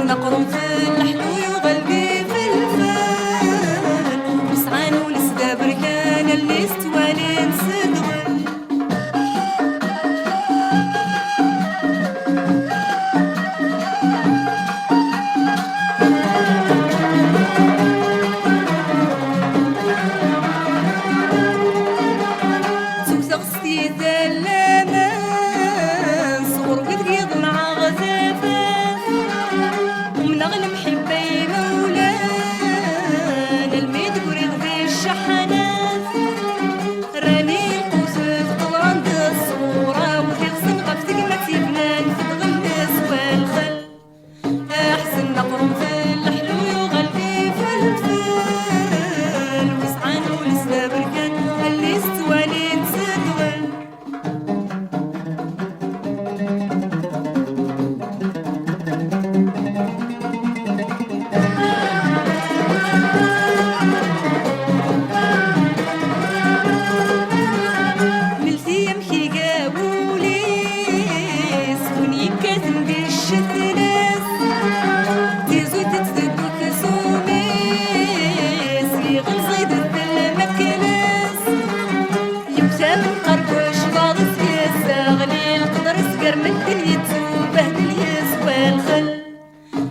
نقرم في الحلو وقلبي في الفال وسعان ولسدا بركان اللي استوالي نسدغل سوسة غستي ثلامان صغر وذقيض مع غزافان ومن أغلى محبي مولانا الميد وريض ذي الشحنات راني القوسف طلعن ذي الصورة وذي الصنقة في تقمة يبنان في تغلس والخل أحسن نقرم في الحلو وقلبي في الفال وسعان ولسنا بركان اللي استوالي نسدغل ملتي يمحي قابوليس وني كاتم بالشتلاس تيزو تتسدك سوميس يغل زيد المكناس يمشى من قربوش باضس ياس غلي القدر سكر من الدنيا تسوبه الياس والخل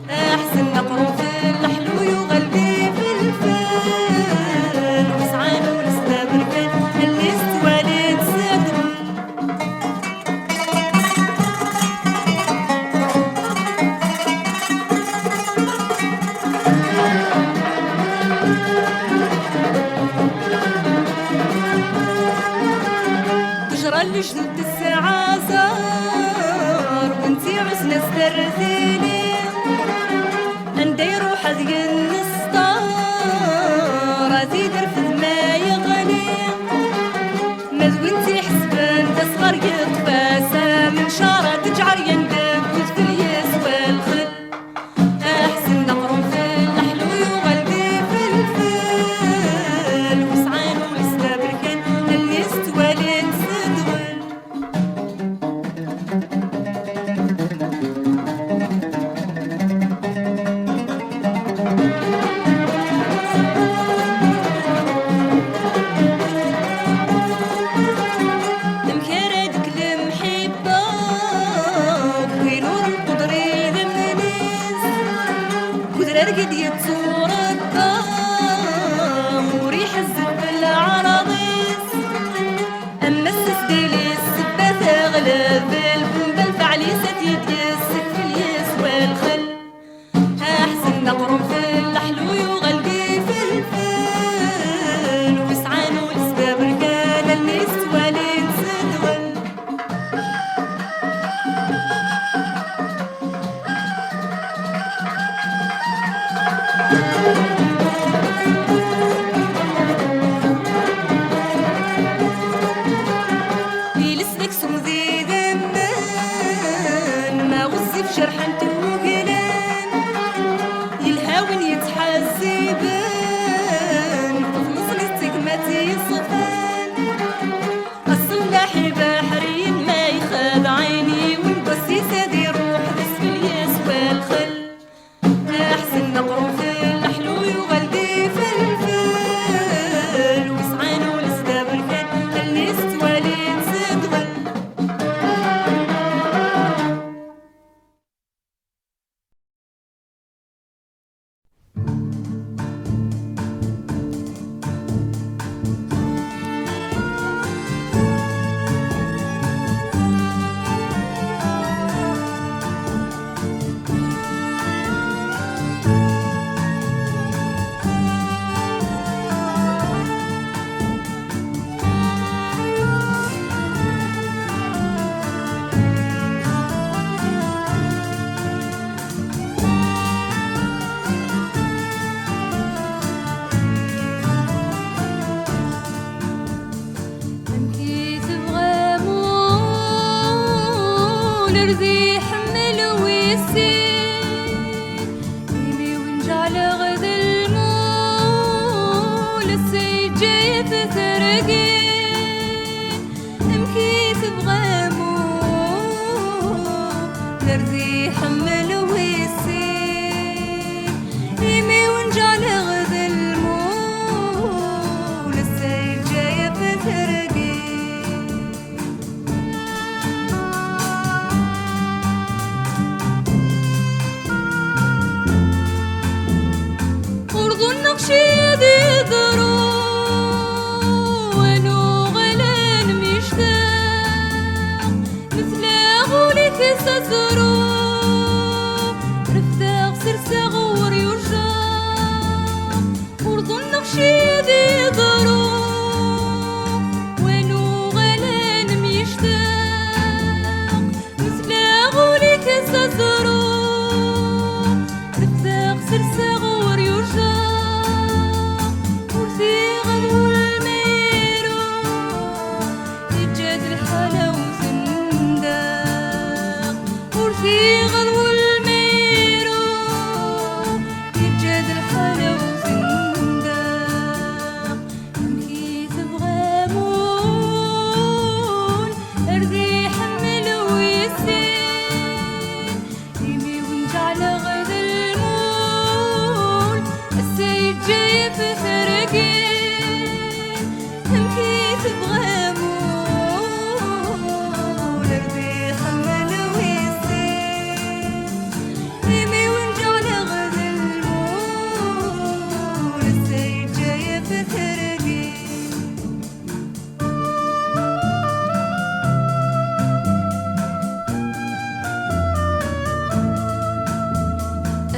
أحسن نقرم في الحلو وقلبي في الفال وسعان ولسنا بركان اللي استوالي نسدغل تجرى الجدود الساعة زار وانتي عسنا استرثيني نديرو حذق النسطار زيدر في ما يغني مزوينتي حسبان تصغر يطفاسا من شارة تجعر يندب في الياس والخل أحسن نقرم في الحلو وقلبي في الفال وسعان ولسنا بركان اللي استوالي نسدغل مكردك المحبة وينور القدري لمنيس قدر رقد يتصور الضام وريح الزب العراضيس أما السسديلي السبة تغلب البومبة الفعليسة تيتيسك في الياس والخل أحسن نقرم في الحلو وقلبي في الفال وسعان ولسنا بركان اللي استوالي نسدغل يلسلك سمذي ذمان ما غزي في شرحن توقلان يلهاون يتحزبان تخلص للتقمة يصفان الصلاحي بحرين ما يخاد عيني والبسي سادي روح دس في الياس والخل أحسن نقرم في الحلو وقلبي في الفال وسعان ولسنا بركان اللي استوالي نسدغل الذي حمل ويسير يمي ونجعل غد المول السيد جاي تسرقين امكي تبغى مول الذي حمل ويسير النقشي ذي ضرو ونو غلان مشتاق مثل غولي كيسا زرو رفتاق سرسا غور يرجع ورض النقشي ذي ضرو ونو غلان مشتاق مثل غولي كيسا زرو رفتاق سرسا غور يرجع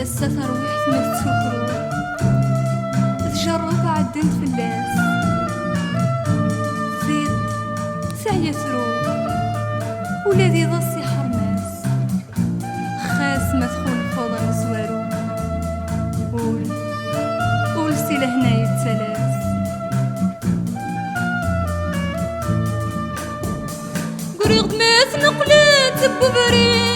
السفر ويحتمل تسكرو تجرب عدنت في اللاس زيد سعي ثرو ولادي ضصي حرماس خاس مدخول فوضى زوارو قول سي لهنايا التلاس قري غدمات نقلات ببريد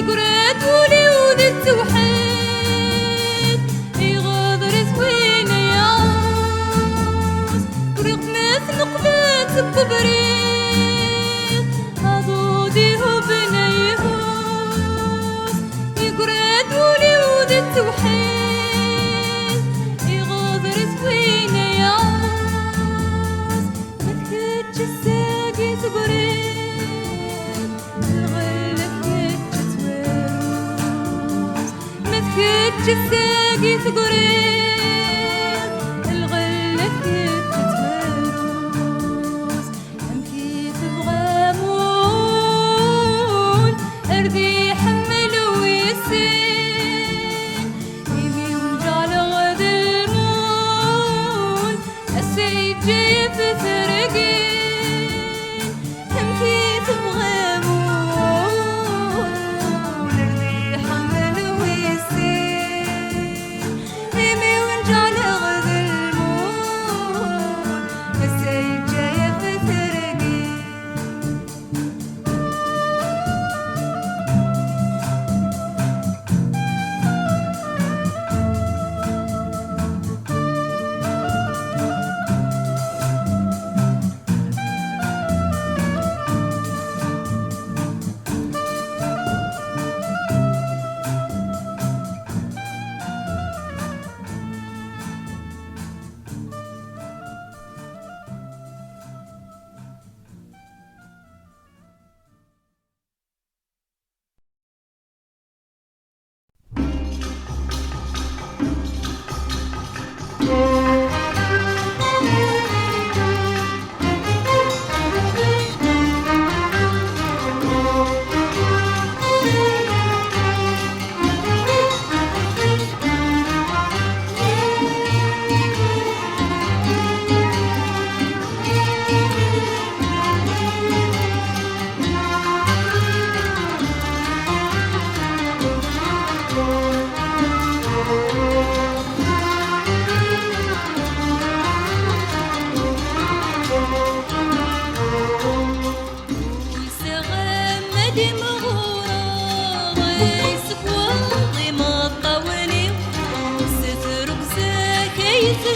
قرات ولي ودت وحيد يغادر وين يعوز طريق ناس نقلات ببريد عضودي وبنا يهوز يقرات ولي ودت وحيد يغادر وين يعوز ما تكتش الساقي تقريد جساقي تقريب الغلة تتهروس أمكي تبغى مول أرضي حمل ويسين يبي ونجعل غد المول السيد جاي في ترقين أمكي تبغى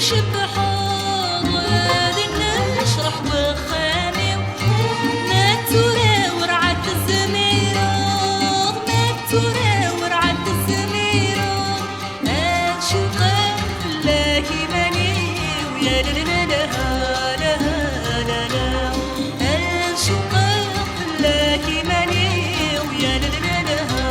شب حاضر نشرح بخامي ما تورا ورعة الزميرة ما تورا ورعة الزميرة أتشوقا الله ماني ويا لنا لها لها لها أتشوقا الله ماني ويا لنا لها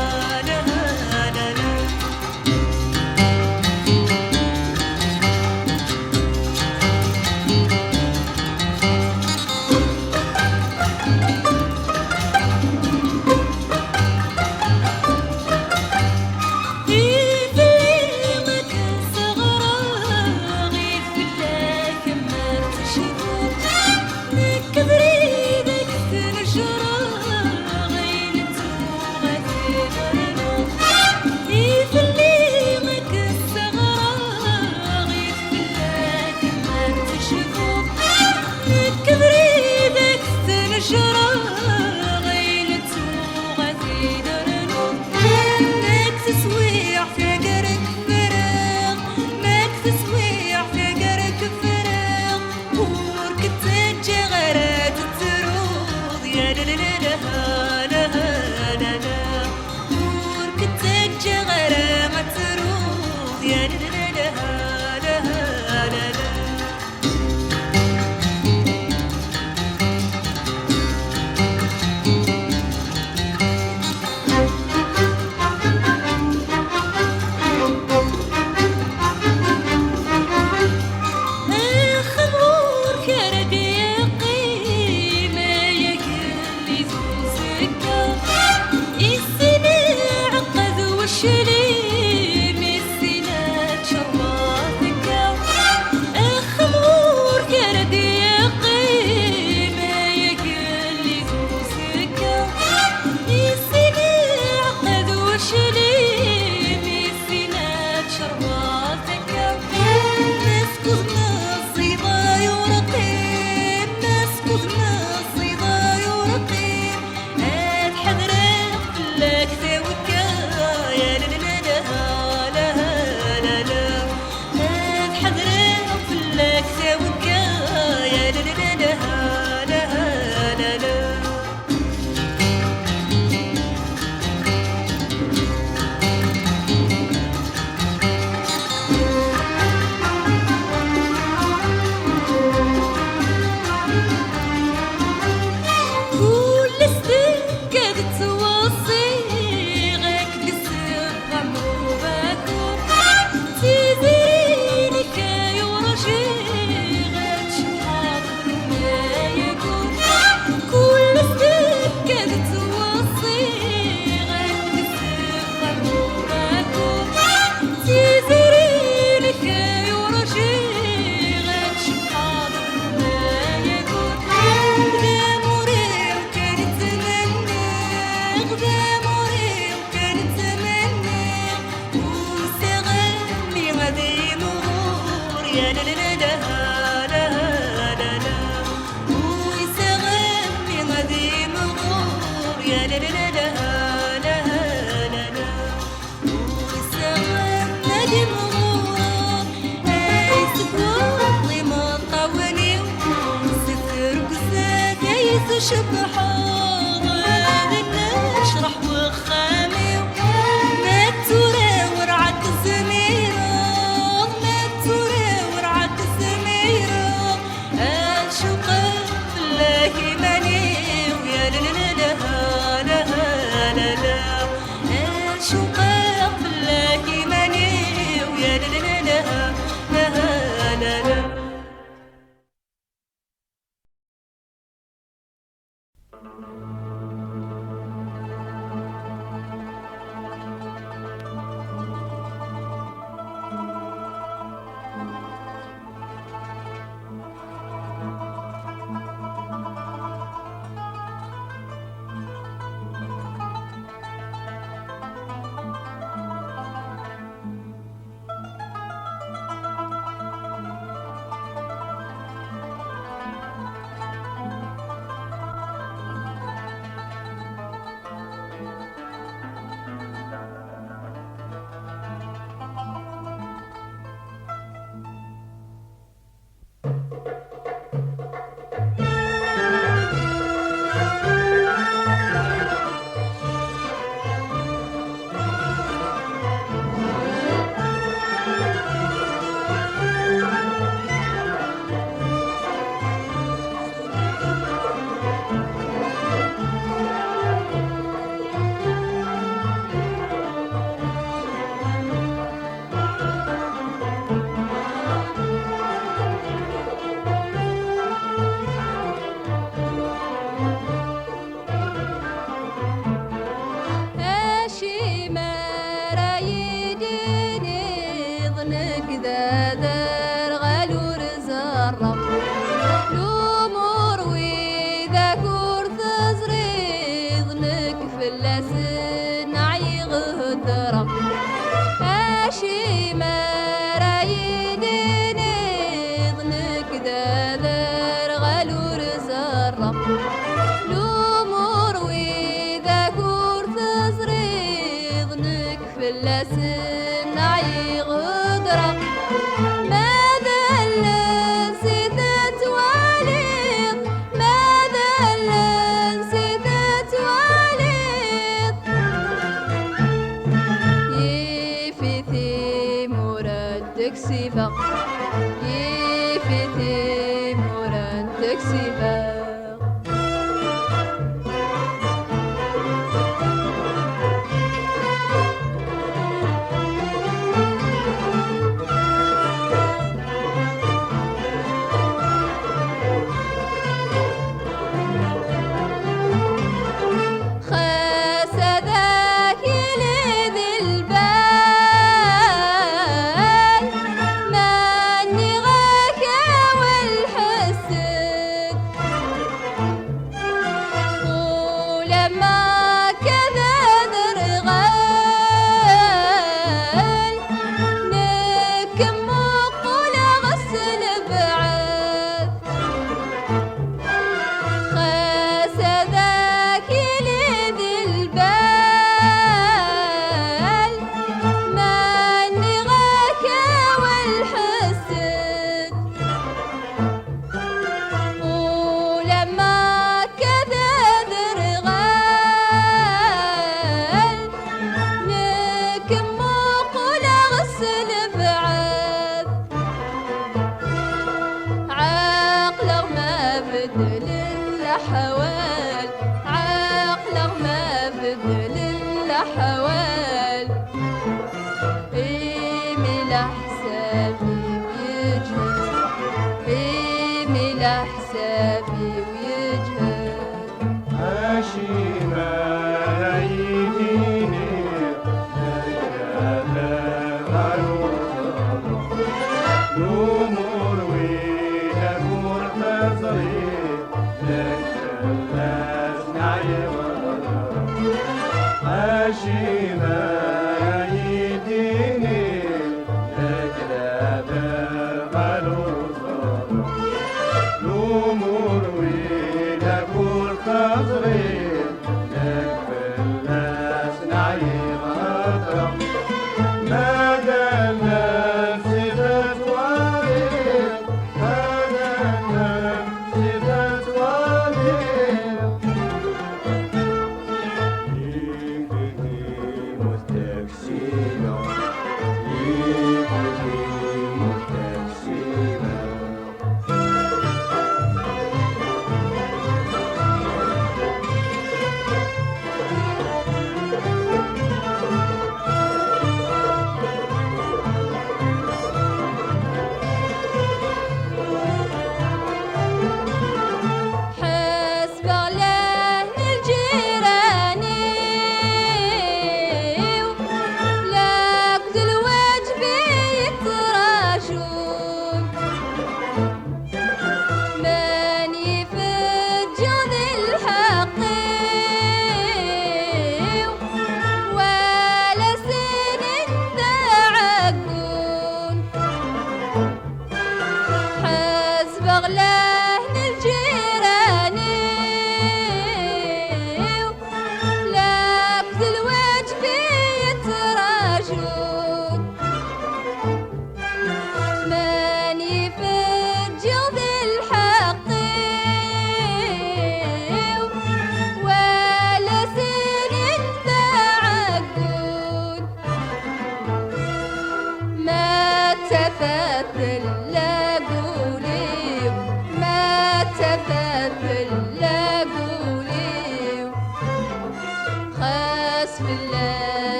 يا لا لا لا لا لا لا لا نورك تجا غير تروض يا لا لا لا لا لا لا شبحان نشرح وخامي ما تراور عد زميرة ما تراور عد زميرة أشوق لك ماني ويا لا لا لا لا لا لا أشوق لك ماني ويا لا لا لا لا لا لا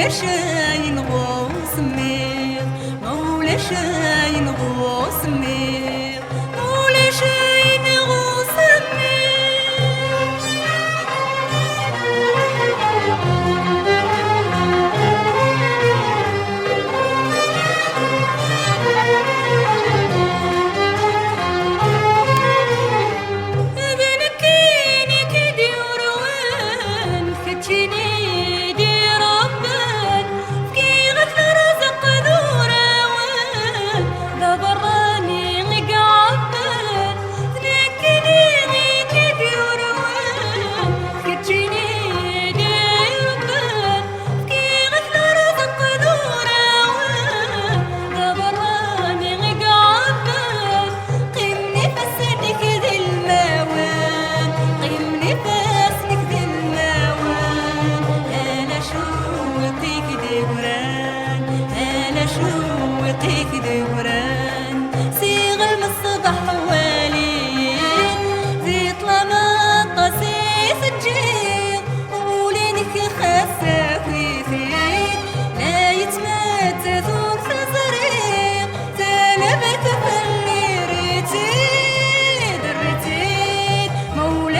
شاين غوص مير مولا شاين غوص مير مولا شاين غوص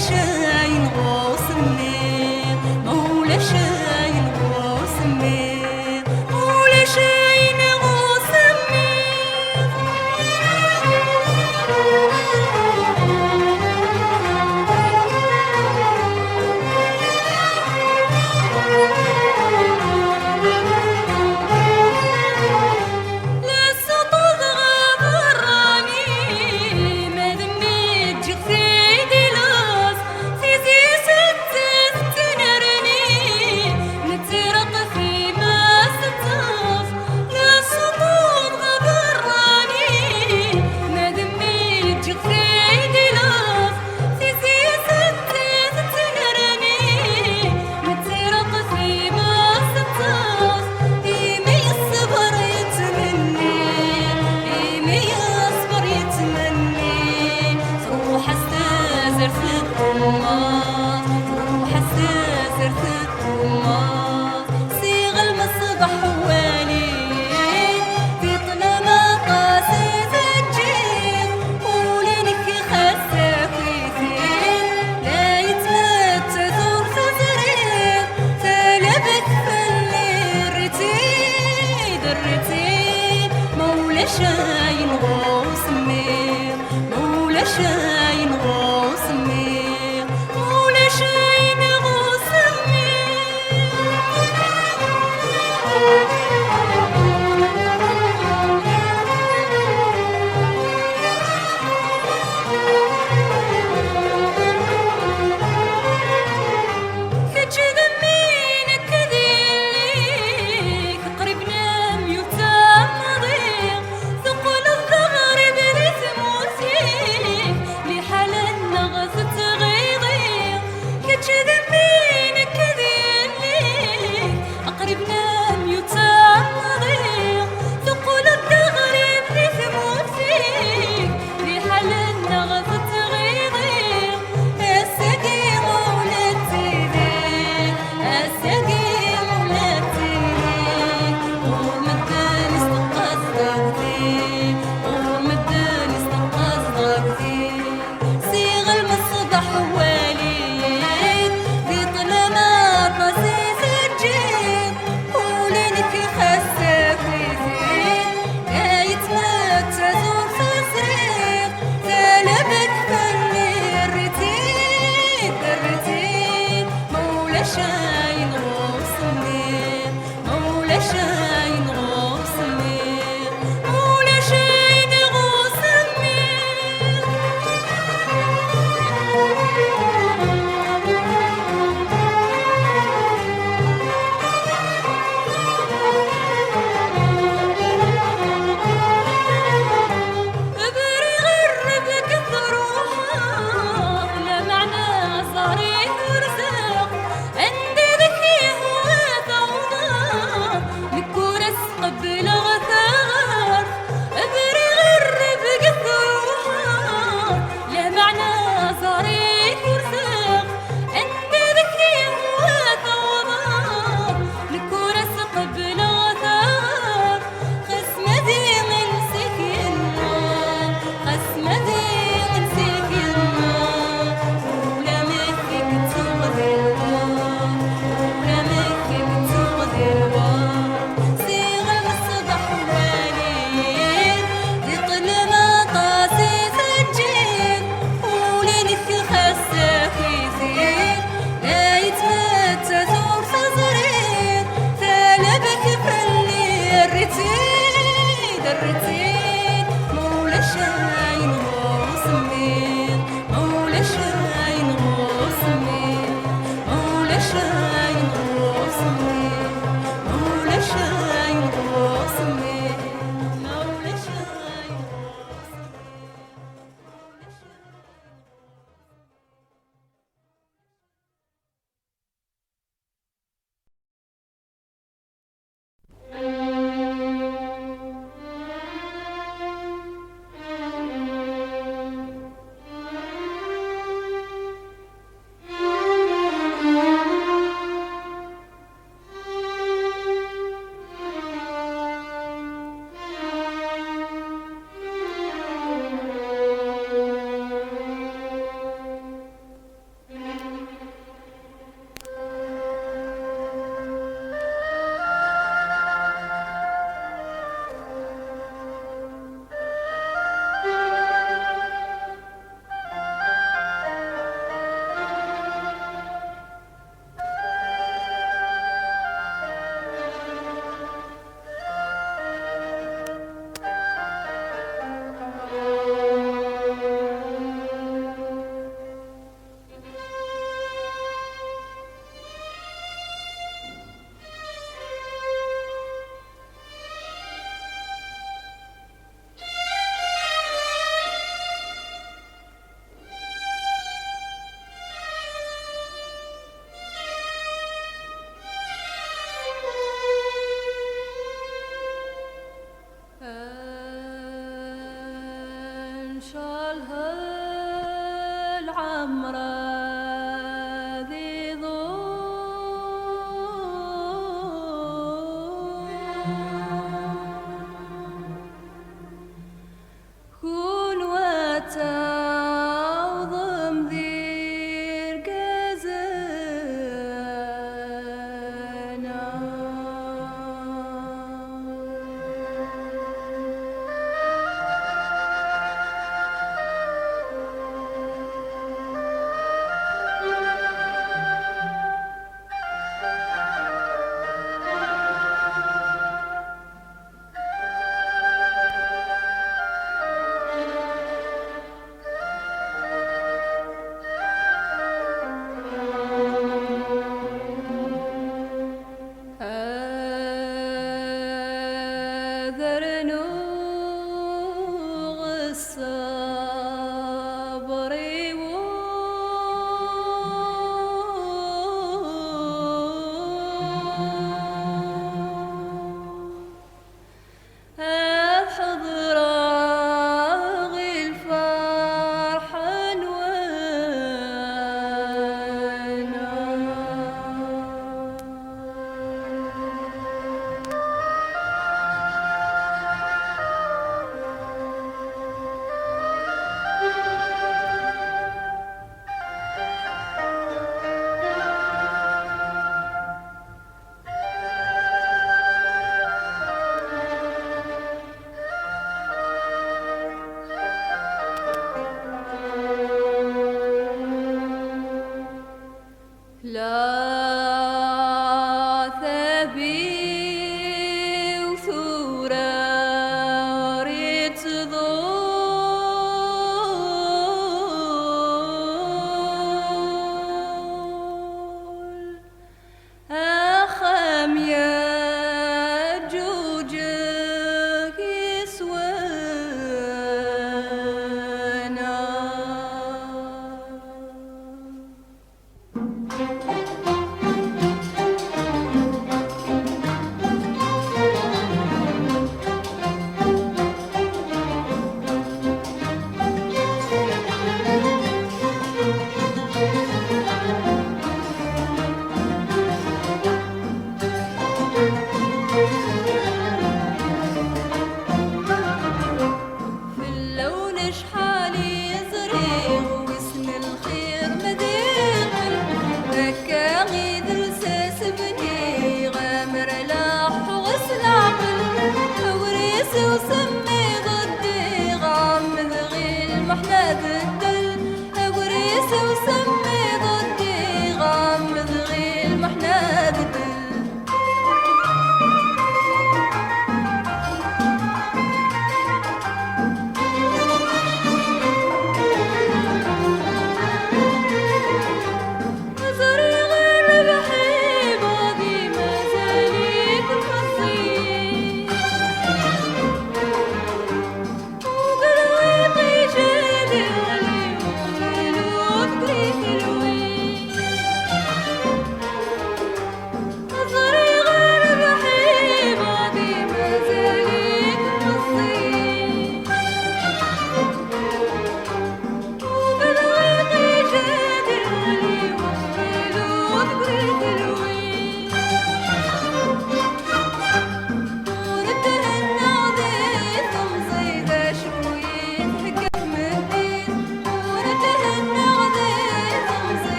شاين غوص مير مولا شاين غوص مير مولا شاين غوص شاين غوص مير مولا شاين غوص مير مولا شاين غوص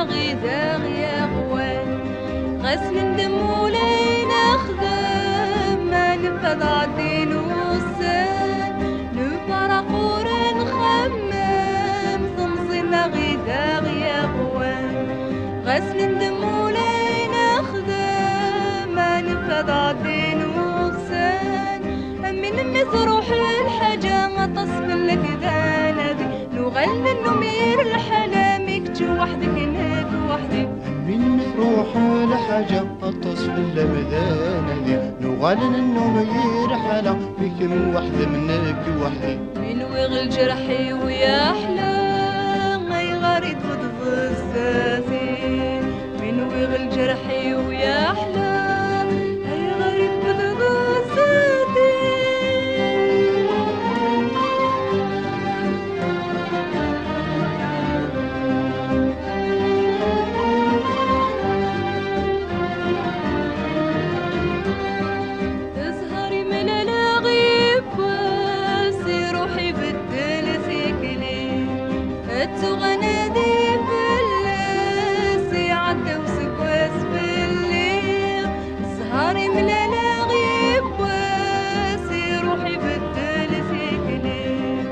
غدا يا غوان غسل ندم ولينا خدام ما نفذ عالدين والسان نفرق ونخمم صمصنا غدا يا غوان غسل ندم ولينا خدام ما نفذ عالدين والسان من مزروح الحاجة غطس لك ذانبي نغني النمير الحلامك جو وحدك هناك وحدي من مفروح لحاجة التصف اللبدانة دي نغالن النمير حلا بك من وحدة منك وحدي من وغ الجرحي ويا حلا غي غريد غضب الساسي من وغ الجرحي ويا حلا غي غريد غضب الساسي تغنادي في الليل عدى وسكواس في الليل سهري ملالا غيب واسي روحي بدل سيكلي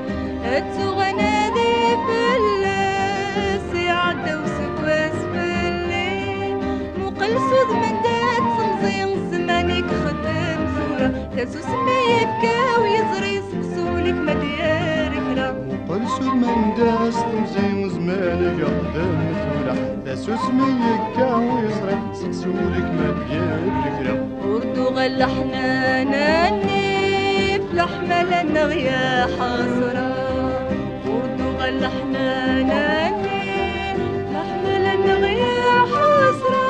تغنادي في الليل عدى وسكواس في الليل مقل سود من دات صمزين زمانك خدم زورة تاسوس ما يبكى ويزري سكسولك ما ديارك لا قلسو من داس تمزين زمان يقدم ثورة تاسوس ميكا ويصرف سكسولك ما ديالك لا وردو غلحنا ناني في لحمة للنغيا حسرة وردو غلحنا ناني لحمة للنغيا حسرة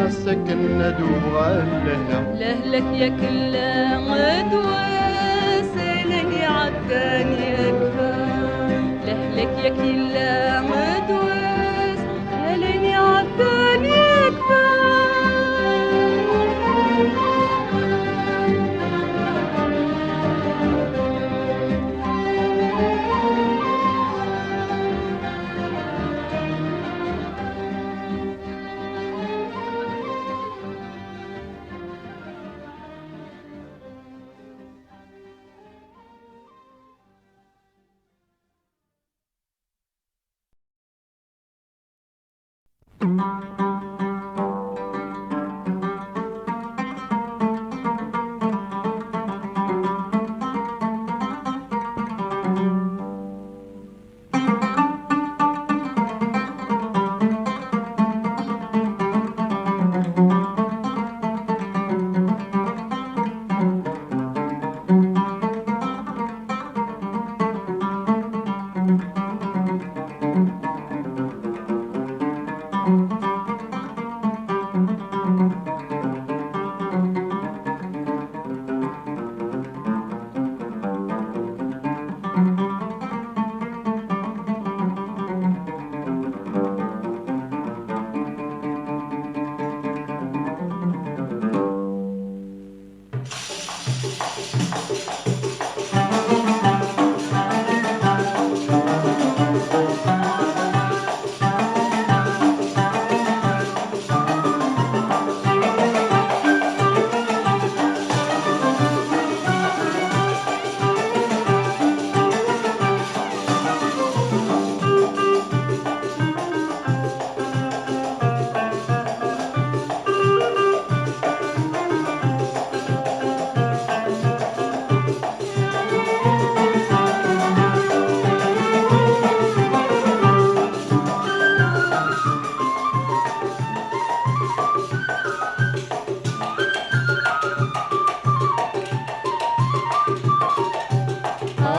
سكن دوغالنا لهلك يا كل غدوة سيلني عداني أكفى لهلك يا كل غدوة سيلني عداني أكفى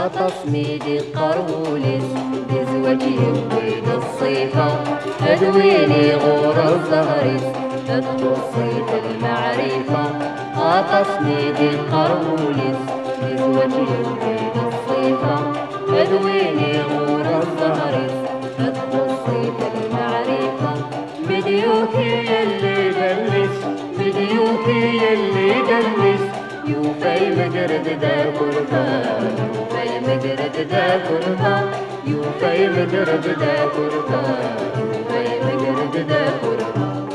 عطسني دي قرولس دي زواجي بين الصيفة أدويني غور الزهرس أدخل صيد المعرفة عطسني دي قرولس دي زواجي بين الصيفة أدويني غور الزهرس أدخل صيد المعرفة بديوكي اللي دلس بديوكي اللي دلس يوفي مجرد دا كرفان يوفي مجرد دا كرفان يوفي مجرد دا كرفان يوفي مجرد دا كرفان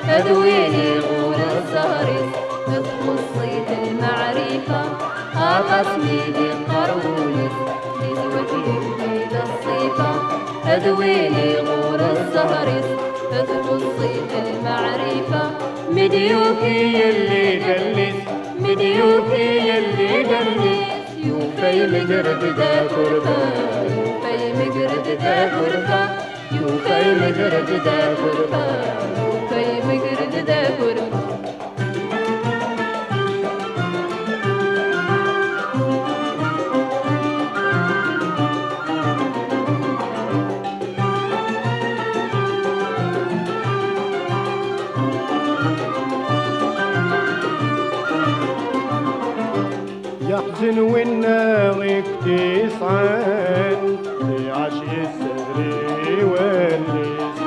أدويني غور الزهرس أدخل صيد المعرفة عطسني دي قرولس لزوجي بين الصيفة أدويني غور الزهرس أدخل صيد المعرفة مديوكي اللي دلس مديوكي اللي دلس يوفي مجرد دا كرفان يوفي مجرد دا كرفان يوفي مجرد دا كرفان يوفي مجرد دا كرفان يحزن والناغي تسعان في عشي السري والليس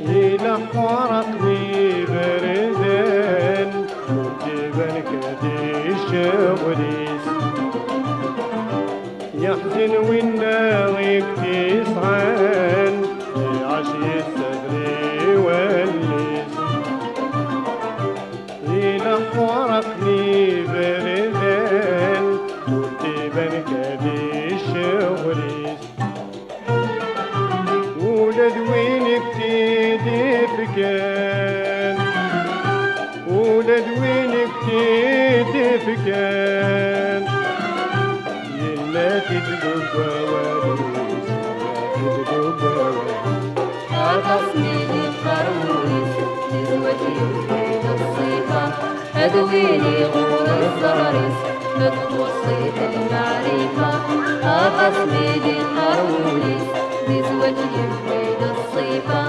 يلح ورقني بردان وجبن كدي الشغليس يحزن والناغي تسعان في عشي السري والليس يلح ورقني بردان وجبن كدي الشغليس ولد وينك تدفكان ولد وينك تدفكان يلا تدقوا وليس يلا تدقوا وليس عطسني بالقرولس لزوجي بين الصيفة أدويني غور الزهرس أدخل صيد المعرفة عطسني بالقرولس لزوجي بين الصيفة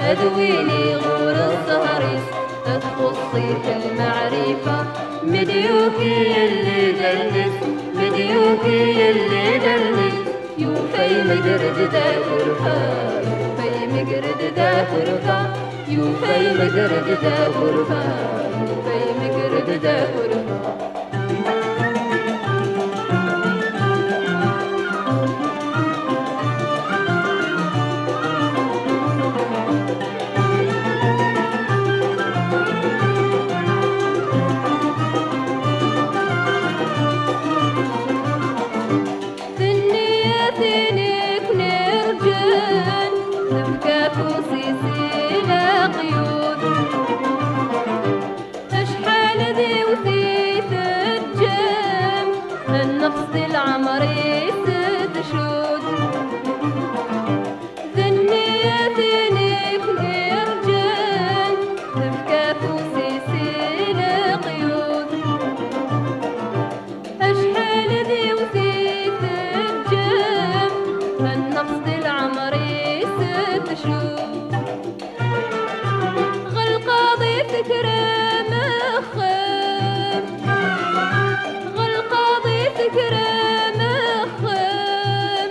أدويني غور الزهرس أدخل صيد المعرفة مديوكي اللي دلس مديوكي اللي دلس يوفي مجرد دا كرفان يوفي مجرد دا كرفان يوفي مجرد دا كرفان يوفي مجرد دا كرفان قيود أشحال ذي وثيثة تكرم خير غالقاضي تكرم خير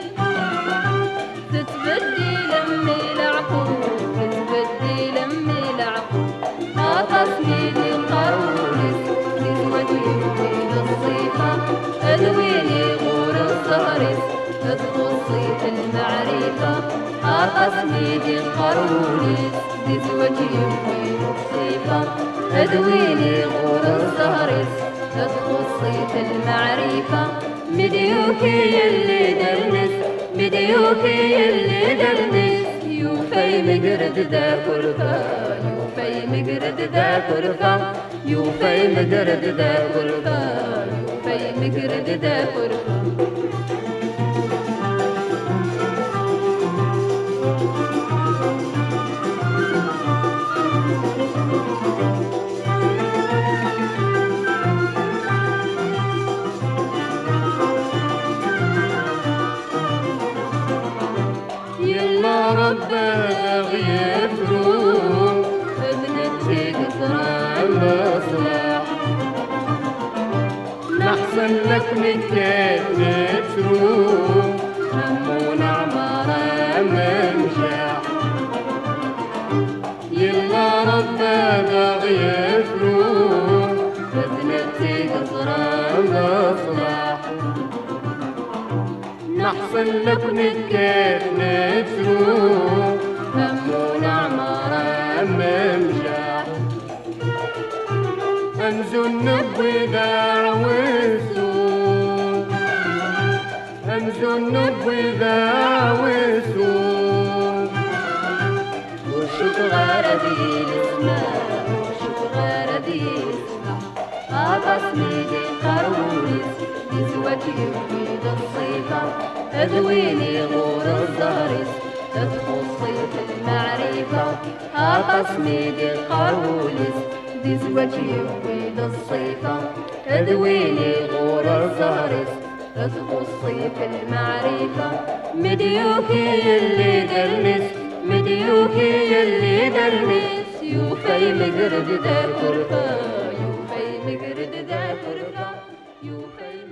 تتبدي لمي العقول تتبدي لمي العقول عطسني لي قرولس لزوجي بين الصيفة أدويني غور الزهرس تخصي في المعرفة عطسني لي قرولس لزوجي بين الصيفة أدويني غور الزهرس تخصي في المعرفة مديوكي اللي دلنس مديوكي اللي دلنس يوفي مقرد ذا كرفة يوفي مقرد ذا كرفة يوفي مقرد ذا كرفة يوفي مقرد ذا كرفة يلا ربنا غيفرو ابنتي كثرة المصلح نحسن لك من كيف تروح همون عمارة منجح يلا ربنا غيفرو ابنتي كثرة المصلح نحسن لك كيف نتروح همون عمارة منجح أمزن بوذا وسوق أمزن بوذا وسوق وشوف غردي الاسماء وشوف غردي الاسماء عطسني دي قرولس لزوجي بيد الصيفة أدويني غور الزهرس تخصي في المعرفة عطسني دي قرولس لزوجي بيد الصيفة أدويني غور الزهرس تخصي في المعرفة مديوكي اللي دلمس مديوكي اللي دلمس يوفي مقرد ذا كرفة يوفي مقرد ذا كرفة يوفي